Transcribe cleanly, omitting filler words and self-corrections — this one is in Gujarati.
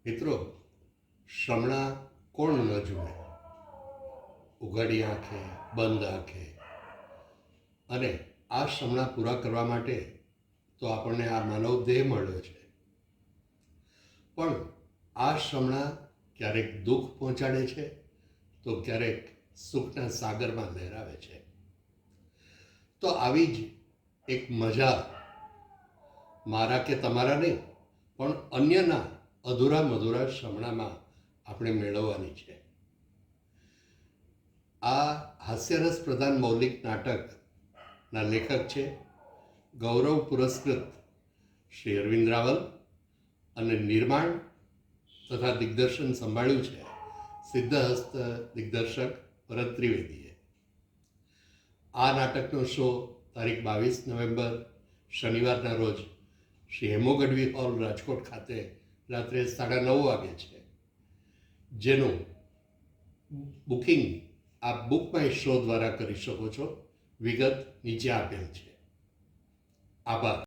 મિત્રો, શ્રમણા કોણ ન જુએ? ઉઘાડી આંખે, બંધ આંખે. અને આ શ્રમણા પૂરા કરવા માટે તો આપણને આ માનવ દેહ મળ્યો છે, પણ આ શ્રમણા ક્યારેક દુઃખ પહોંચાડે છે તો ક્યારેક સુખના સાગરમાં લહેરાવે છે. તો આવી જ એક મજા મારા કે તમારા નહીં, પણ અન્યના અધૂરા મધુરા શ્રમણામાં આપણે મેળવવાની છે. આ હાસ્યરસ પ્રધાન મૌલિક નાટકના લેખક છે ગૌરવ પુરસ્કૃત શ્રી અરવિંદ રાવલ, અને નિર્માણ તથા દિગ્દર્શન સંભાળ્યું છે સિદ્ધહસ્ત દિગ્દર્શક ભરત ત્રિવેદીએ. આ નાટકનો શો તારીખ 22 નવેમ્બર શનિવારના રોજ શ્રી હેમો ગઢવી હોલ રાજકોટ ખાતે રાત્રે 9:30 વાગે છે, જેનું બુકિંગ આપ બુક માય શો દ્વારા કરી શકો છો. વિગત નીચે આપેલ છે. આભાર.